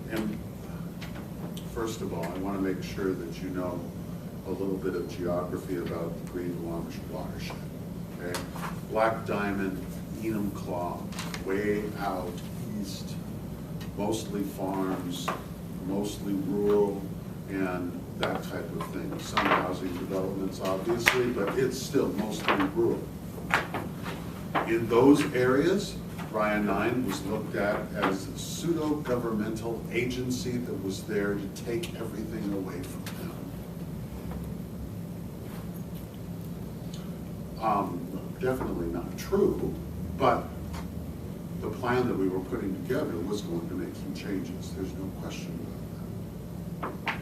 and first of all, I want to make sure that you know a little bit of geography about the Green-Duwamish watershed, okay? Black Diamond, Enumclaw, way out east, mostly farms, mostly rural, and that type of thing. Some housing developments, obviously, but it's still mostly rural. In those areas, WRIA-9 was looked at as a pseudo-governmental agency that was there to take everything away from them. Definitely not true, but the plan that we were putting together was going to make some changes. There's no question about that.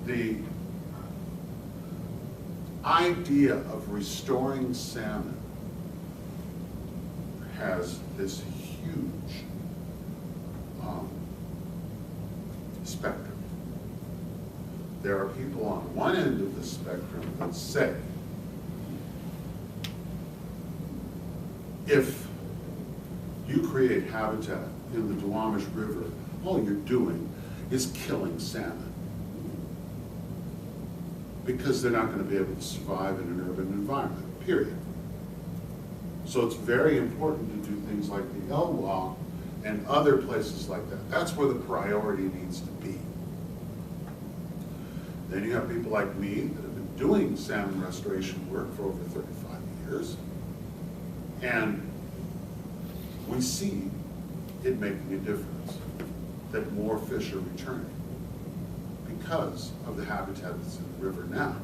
The idea of restoring salmon has this huge spectrum. There are people on one end of the spectrum that say, if you create habitat in the Duwamish River, all you're doing is killing salmon, because they're not going to be able to survive in an urban environment, period. So it's very important to do things like the Elwha and other places like that. That's where the priority needs to be. Then you have people like me that have been doing salmon restoration work for over 35 years, and we see it making a difference, that more fish are returning because of the habitat that's in the river now.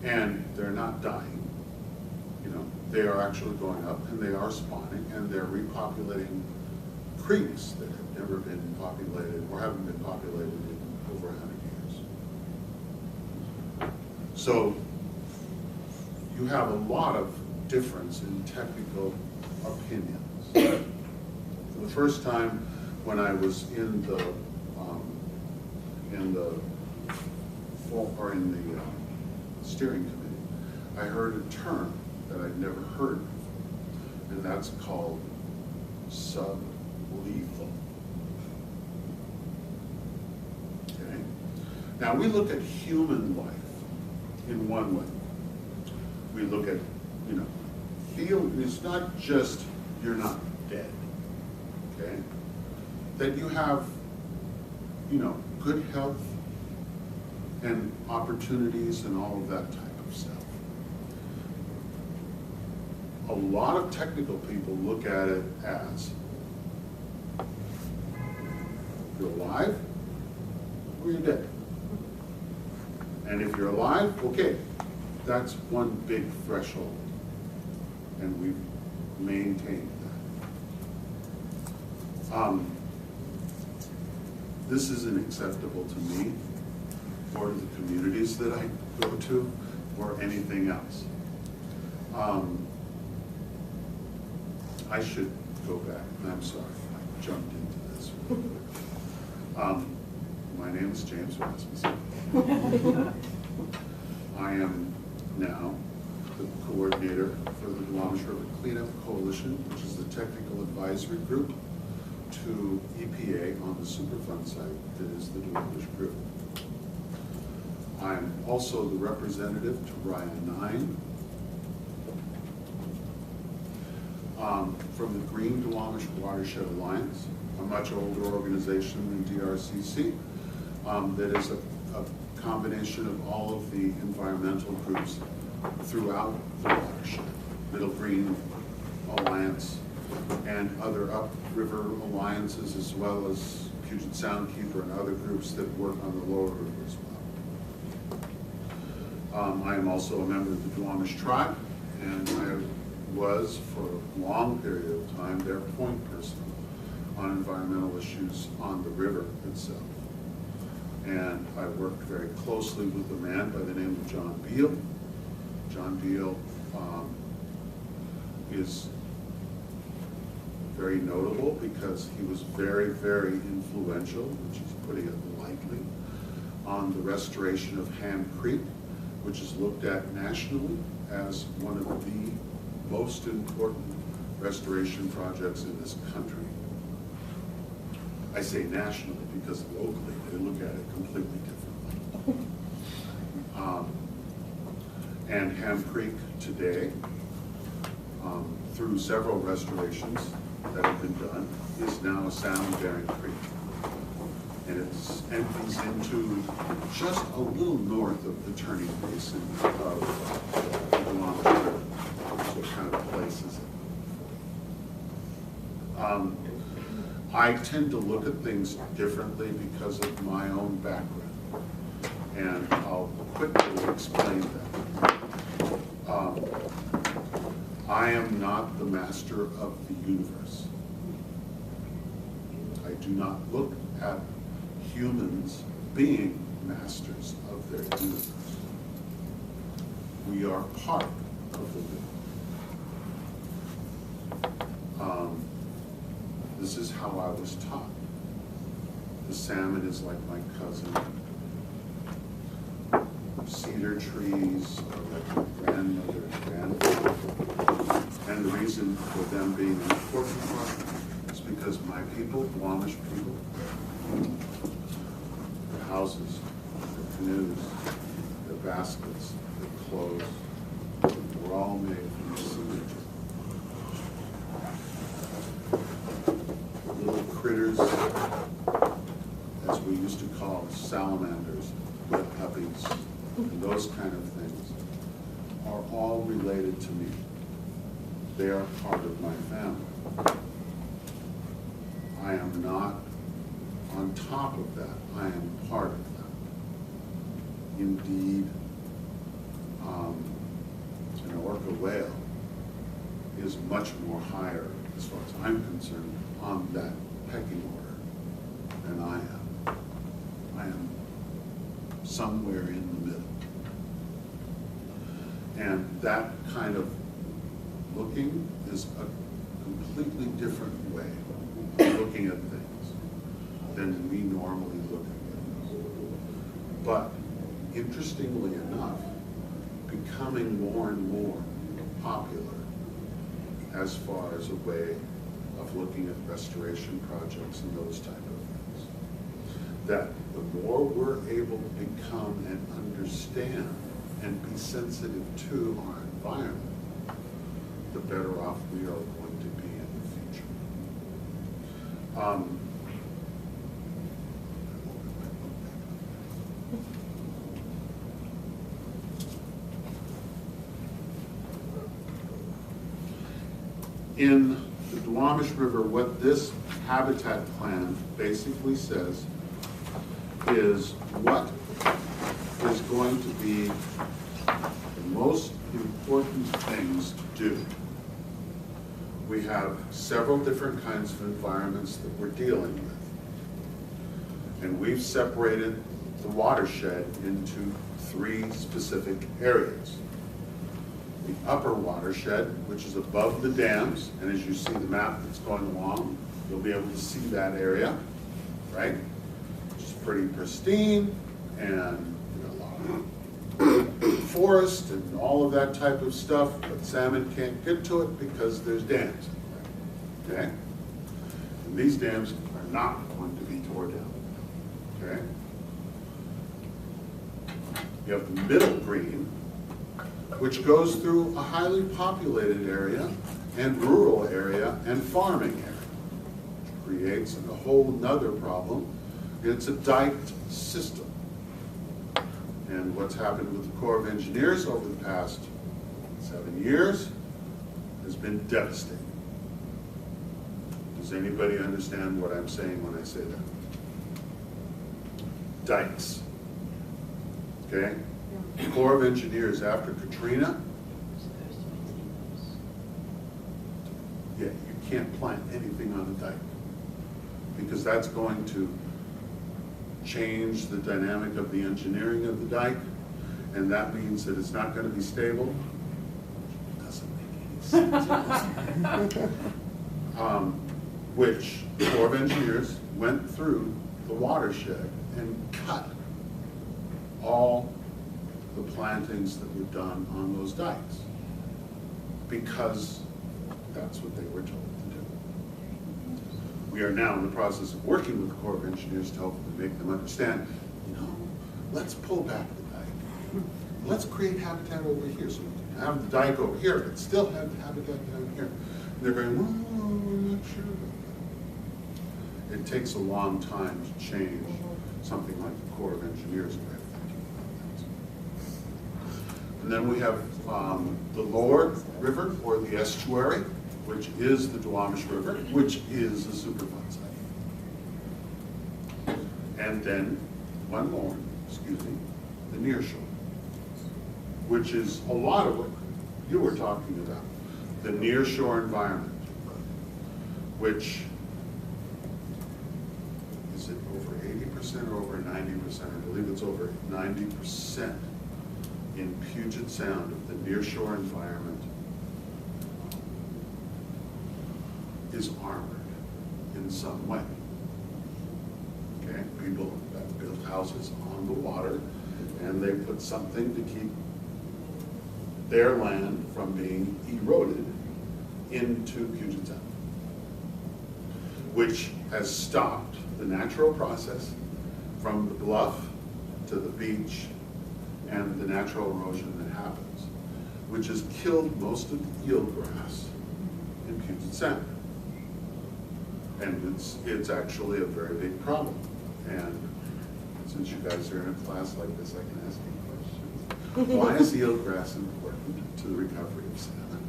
And they're not dying. You know, they are actually going up, and they are spawning, and they're repopulating creeks that have never been populated or haven't been populated in over 100 years. So you have a lot of difference in technical opinions. For the first time when I was in the steering committee, I heard a term that I'd never heard before, and that's called sublethal. Okay? Now we look at human life in one way. We look at, you know, it's not just you're not dead, okay? That you have, you know, good health and opportunities and all of that type of stuff. A lot of technical people look at it as you're alive or you're dead. And if you're alive, okay, that's one big threshold. And we've maintained that. This isn't acceptable to me or to the communities that I go to, or anything else. I should go back. I'm sorry, I jumped into this. My name is James Rasmussen. I am now the coordinator for the Duwamish River Cleanup Coalition, which is the technical advisory group to EPA on the Superfund site that is the Duwamish River. I'm also the representative to WRIA-9 from the Green-Duwamish Watershed Alliance, a much older organization than DRCC, that is a combination of all of the environmental groups throughout the watershed, Middle Green Alliance and other upriver alliances, as well as Puget Soundkeeper and other groups that work on the lower river as well. I am also a member of the Duwamish Tribe, and I was, for a long period of time, their point person on environmental issues on the river itself. And I worked very closely with a man by the name of John Beal. John Beal is very notable because he was very, very influential, which is putting it lightly, on the restoration of Ham Creek, which is looked at nationally as one of the most important restoration projects in this country. I say nationally because locally they look at it completely differently. And Ham Creek today, through several restorations that have been done, is now a salmon-bearing creek. And it empties into just a little north of the turning basin of the Duwamish River. So it kind of places it. I tend to look at things differently because of my own background, and I'll quickly explain that. I am not the master of the universe. I do not look at humans being masters of their universe. We are part of the universe. This is how I was taught. The salmon is like my cousin. Cedar trees are like my grandmother and grandfather. And the reason for them being an important part is because my people, Duwamish people, their houses, their canoes, their baskets, their clothes, were all made from cedar trees. Little critters, as we used to call salamanders, wet puppies, and those kind of things, are all related to me. They are part of my family. I am not on top of that. I am part of that. Indeed, an orca whale is much more higher, as far as I'm concerned, on that pecking order than I am. I am somewhere in the middle. And that kind of looking is a completely different way of looking at things than we normally look at things. But interestingly enough, becoming more and more popular as far as a way of looking at restoration projects and those type of things. That the more we're able to become and understand and be sensitive to our environment, the better off we are going to be in the future. In the Duwamish River, what this habitat plan basically says is what is going to be the most important things to do. We have several different kinds of environments that we're dealing with. And we've separated the watershed into three specific areas. The upper watershed, which is above the dams, and as you see the map that's going along, you'll be able to see that area, right? Which is pretty pristine, and you got a lot of forest and all of that type of stuff, but salmon can't get to it because there's dams, okay? And these dams are not going to be torn down, okay? You have the middle green, which goes through a highly populated area and rural area and farming area, which creates a whole nother problem. It's a diked system. And what's happened with the Corps of Engineers over the past 7 years has been devastating. Does anybody understand what I'm saying when I say that? Dikes. Okay? The Corps of Engineers after Katrina, yeah, you can't plant anything on a dike because that's going to change the dynamic of the engineering of the dike, and that means that it's not going to be stable. Doesn't make any sense. Which the Corps of Engineers went through the watershed and cut all the plantings that were done on those dikes because that's what they were told to do. We are now in the process of working with the Corps of Engineers to help them make them understand, you know, let's pull back the dike. Let's create habitat over here so we can have the dike over here but still have the habitat down here. And they're going, well, we're not sure about that. It takes a long time to change something like the Corps of Engineers way of thinking about things. And then we have the lower river, or the estuary, which is the Duwamish River, which is a Superfund site. And then one more, excuse me, the nearshore, which is a lot of what you were talking about, the nearshore environment, which is it over 80% or over 90%? I believe it's over 90% in Puget Sound of the nearshore environment is armored in some way. Okay, people have built houses on the water and they put something to keep their land from being eroded into Puget Sound, which has stopped the natural process from the bluff to the beach and the natural erosion that happens, which has killed most of the eelgrass in Puget Sound. And it's actually a very big problem. And since you guys are in a class like this, I can ask you questions. Why is eelgrass important to the recovery of salmon?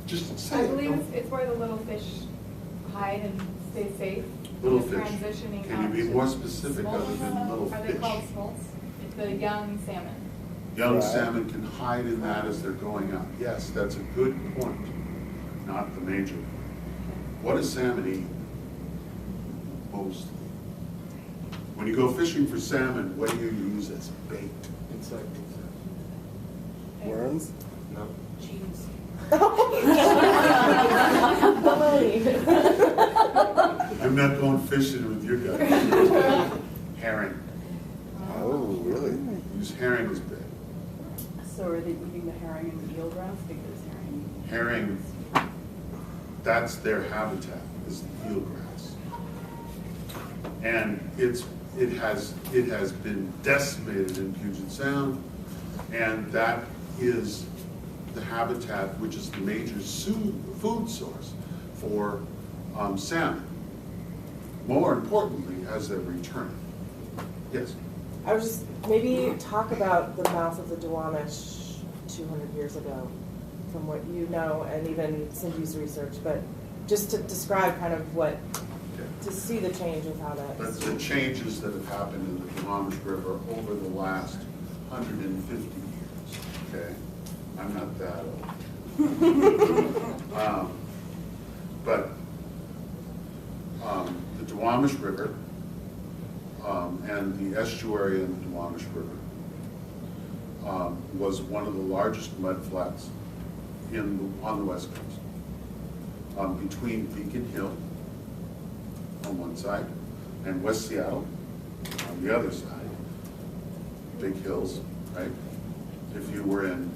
Just say I it. believe it's where the little fish hide and stay safe. Little They're fish. transitioning Can you out be to more specific smolts. other than little Are they fish? called smolts? It's the young salmon. Young Right. salmon can hide in that as they're going out. Yes, that's a good point, not the major point. What does salmon eat mostly? When you go fishing for salmon, what do you use as bait? Insect. Worms? No. Cheese. I'm not going fishing with you guys. Herring. Oh, really? Use herring as bait. So are they eating the herring and the eelgrass because Herring, that's their habitat, is the eelgrass. And it has been decimated in Puget Sound, and that is the habitat which is the major food source for salmon. More importantly, as they're returning. Yes? I was just, maybe talk about the mouth of the Duwamish 200 years ago, from what you know, and even Cindy's research, but just to describe kind of what, to see the change of how that But is. the changes that have happened in the Duwamish River over the last 150 years, okay? I'm not that old. But the Duwamish River and the estuary in the Duwamish River was one of the largest mud flats on the west coast, between Beacon Hill on one side and West Seattle on the other side. Big hills, right? If you were in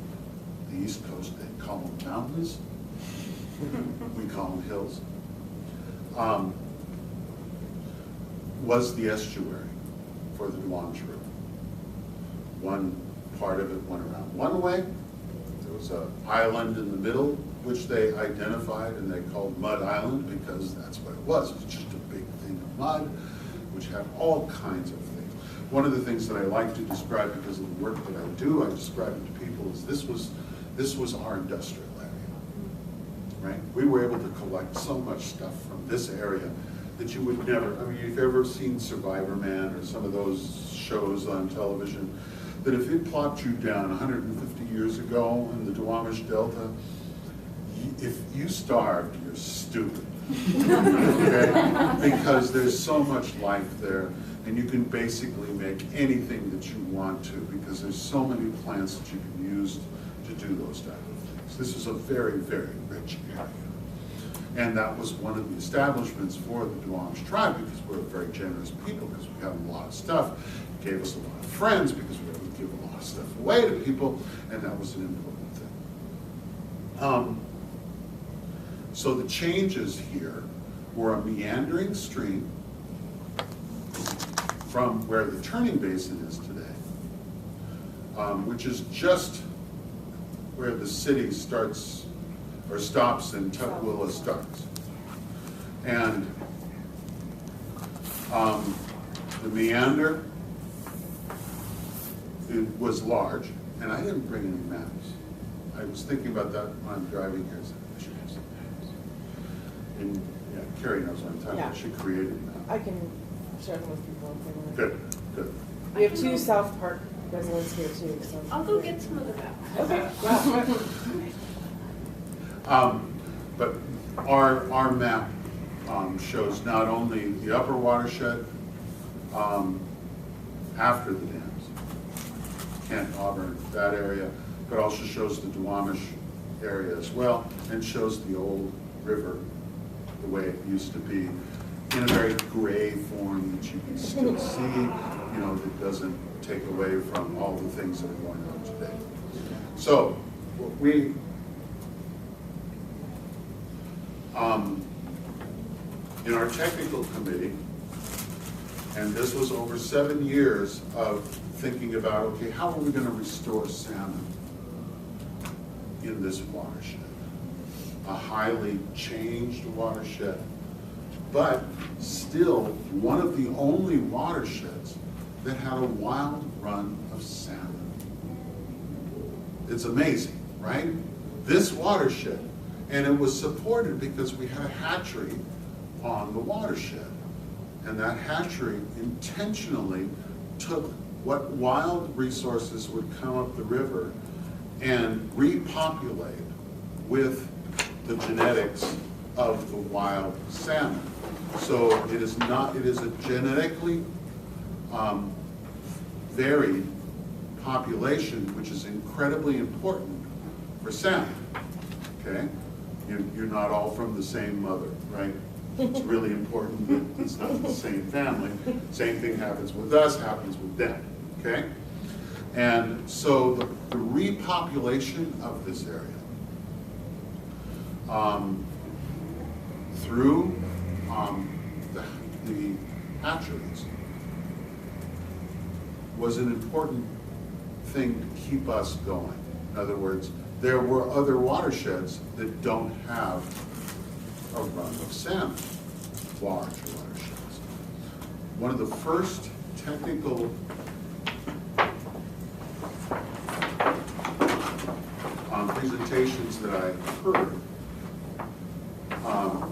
the East Coast, they'd call them mountains. We call them hills. Was the estuary for the Duwamish River. One part of it went around one way. There was an island in the middle, which they identified and they called Mud Island because that's what it was. It was just a big thing of mud, which had all kinds of things. One of the things that I like to describe because of the work that I do, I describe it to people, is this was our industrial area, right? We were able to collect so much stuff from this area that you would never, I mean, if you've ever seen Survivor Man or some of those shows on television, that if it plopped you down 150 years ago in the Duwamish Delta, if you starved, you're stupid, okay? Because there's so much life there, and you can basically make anything that you want to because there's so many plants that you can use to do those type of things. This is a very, very rich area. And that was one of the establishments for the Duwamish Tribe because we're a very generous people because we have a lot of stuff. It gave us a lot of friends because we were able to give a lot of stuff away to people, and that was an important thing. So the changes here were a meandering stream from where the turning basin is today, which is just where the city starts or stops and Tukwila starts. And the meander, it was large, and I didn't bring any maps. I was thinking about that when I'm driving here. So I should have some maps. And yeah, Carrie knows what I'm talking about. She created a map. I can share them with people if they want. Good, good. We have 2 South Park residents here too, so. I'll go get some of the maps. Okay. But our map shows not only the upper watershed after the dams, Kent, Auburn, that area, but also shows the Duwamish area as well, and shows the old river the way it used to be in a very gray form that you can still see, you know, that doesn't take away from all the things that are going on today. So what we in our technical committee, and this was over 7 years of thinking about, okay, how are we going to restore salmon in this watershed? A highly changed watershed, but still one of the only watersheds that had a wild run of salmon. It's amazing, right? This watershed, and it was supported because we had a hatchery on the watershed. And that hatchery intentionally took what wild resources would come up the river and repopulate with the genetics of the wild salmon. So it is a genetically varied population, which is incredibly important for salmon, okay? You're not all from the same mother, right? It's really important that it's not the same family. Same thing happens with us, happens with them, okay? And so the repopulation of this area through the hatcheries was an important thing to keep us going. In other words, there were other watersheds that don't have a run of salmon, large watersheds. One of the first technical presentations that I heard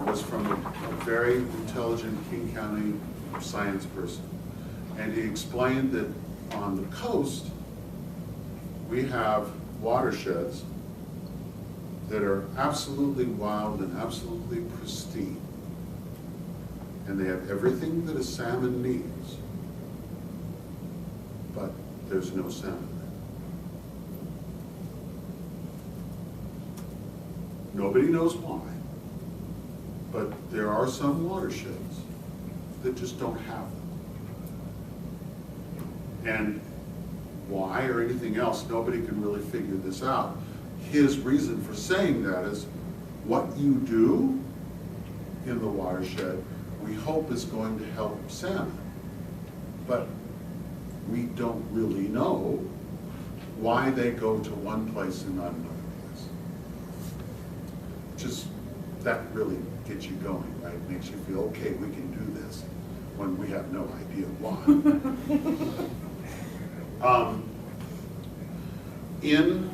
was from a very intelligent King County science person. And he explained that on the coast, we have watersheds that are absolutely wild and absolutely pristine. And they have everything that a salmon needs there's no salmon there. Nobody knows why, but there are some watersheds that just don't have them. And why or anything else, nobody can really figure this out. His reason for saying that is, what you do in the watershed, we hope is going to help salmon. But we don't really know why they go to one place and not another place. Just, that really gets you going, right? Makes you feel, okay, we can do this, when we have no idea why. In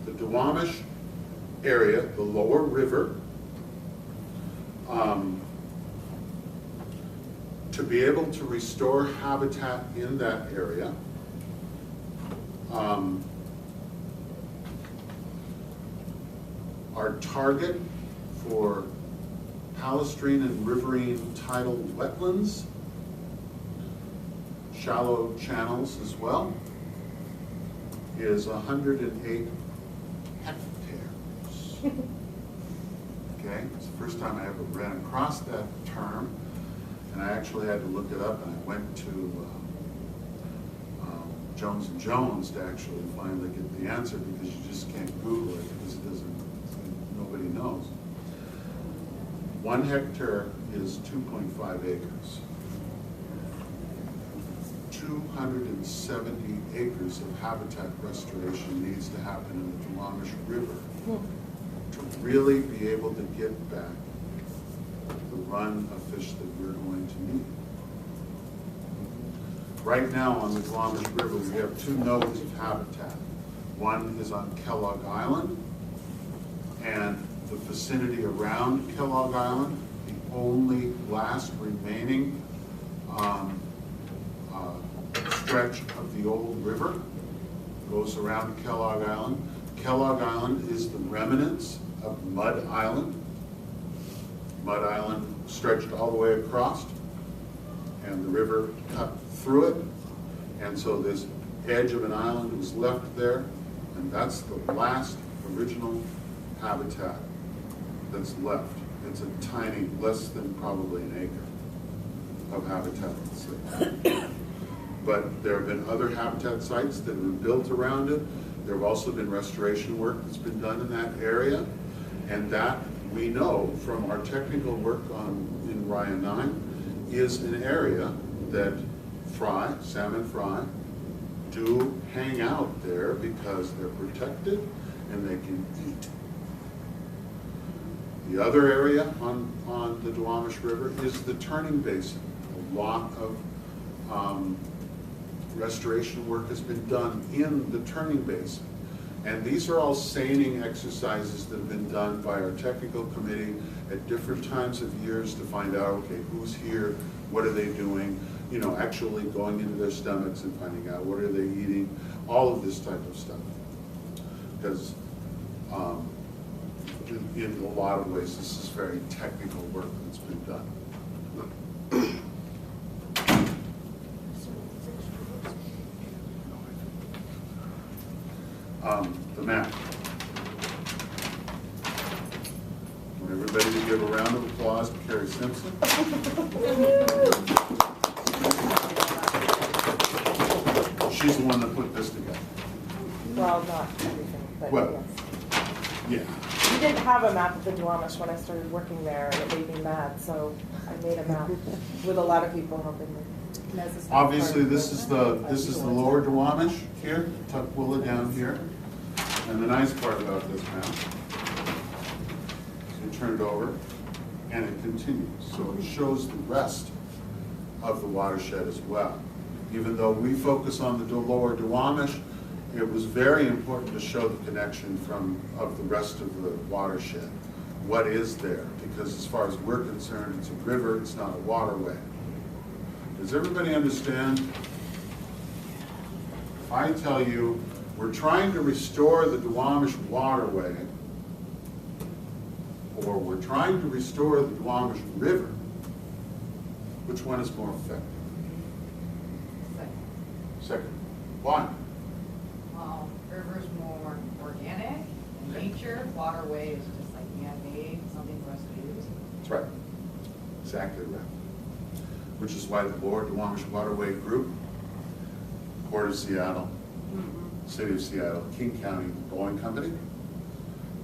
the Duwamish area, the lower river, to be able to restore habitat in that area, our target for palestrine and riverine tidal wetlands, shallow channels as well, is 108 hectares. Okay, it's the first time I ever ran across that term, and I actually had to look it up, and I went to Jones & Jones to actually finally get the answer, because you just can't Google it, because it doesn't, nobody knows. 1 hectare is 2.5 acres. 270 acres of habitat restoration needs to happen in the Duwamish River to really be able to get back the run of fish that we're going to need. Right now on the Duwamish River, we have 2 nodes of habitat. One is on Kellogg Island, and the vicinity around Kellogg Island, the only last remaining stretch of the old river goes around Kellogg Island. Kellogg Island is the remnants of Mud Island. Mud Island stretched all the way across, and the river cut through it, and so this edge of an island was left there, and that's the last original habitat that's left. It's a tiny, less than probably an acre of habitat that's there. But there have been other habitat sites that have been built around it. There have also been restoration work that's been done in that area, and that we know from our technical work in WRIA-9 is an area that salmon fry, do hang out there because they're protected and they can eat. The other area on the Duwamish River is the turning basin. A lot of restoration work has been done in the turning basin. And these are all seining exercises that have been done by our technical committee at different times of years to find out, okay, who's here, what are they doing, you know, actually going into their stomachs and finding out what are they eating, all of this type of stuff. Because in a lot of ways, this is very technical work that's been done. The map. I want everybody to give a round of applause to Carrie Simpson. She's the one that put this together. Well, not everything, but well, yes. Yeah. We didn't have a map of the Duwamish when I started working there, and it made me mad, so I made a map with a lot of people helping me. Obviously, this is the lower Duwamish here, Tukwila down here. And the nice part about this map, you turn it over, and it continues. So it shows the rest of the watershed as well. Even though we focus on the lower Duwamish, it was very important to show the connection of the rest of the watershed. What is there? Because as far as we're concerned, it's a river, it's not a waterway. Does everybody understand? If I tell you we're trying to restore the Duwamish waterway, or we're trying to restore the Duwamish River, which one is more effective? Second. Why? Well, river's more organic in nature, waterway is just like man-made, something for us to use. That's right. Exactly right. Which is why the Duwamish Waterway Group, Port of Seattle, City of Seattle, King County, Boeing Company,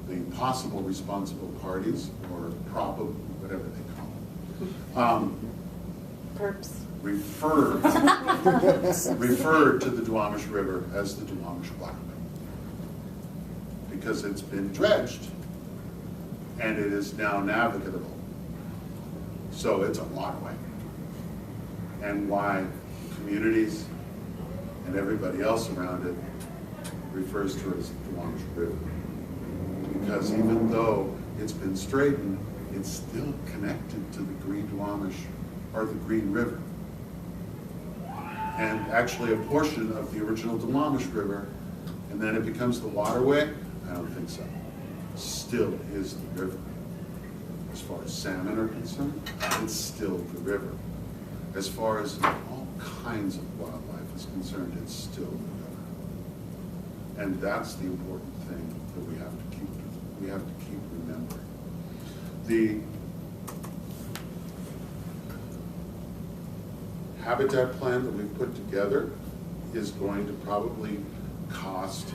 the possible responsible parties, or probable, whatever they call them, Perps. referred to the Duwamish River as the Duwamish Waterway. Because it's been dredged, and it is now navigable. So it's a waterway. And why communities and everybody else around it refers to it as the Duwamish River. Because even though it's been straightened, it's still connected to the Green-Duwamish, or the Green River. And actually a portion of the original Duwamish River, and then it becomes the waterway? I don't think so. Still is the river. As far as salmon are concerned, it's still the river. As far as all kinds of wildlife is concerned, it's still the river. And that's the important thing that we have to keep remembering. The habitat plan that we've put together is going to probably cost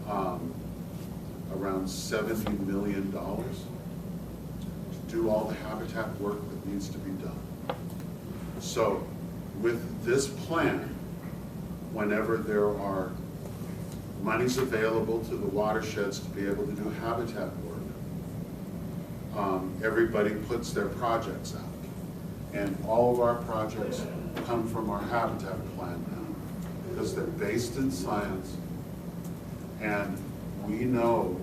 around $70 million to do all the habitat work that needs to be done. So with this plan, whenever there are monies available to the watersheds to be able to do habitat work, everybody puts their projects out. And all of our projects come from our habitat plan now, because they're based in science, and we know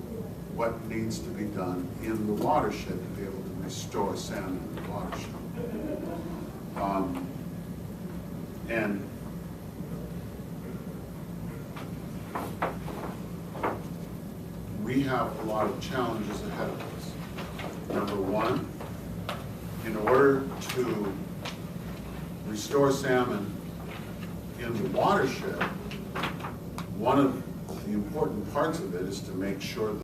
what needs to be done in the watershed to be able to restore salmon in the watershed. And we have a lot of challenges ahead of us. Number one, in order to restore salmon in the watershed, one of the important parts of it is to make sure that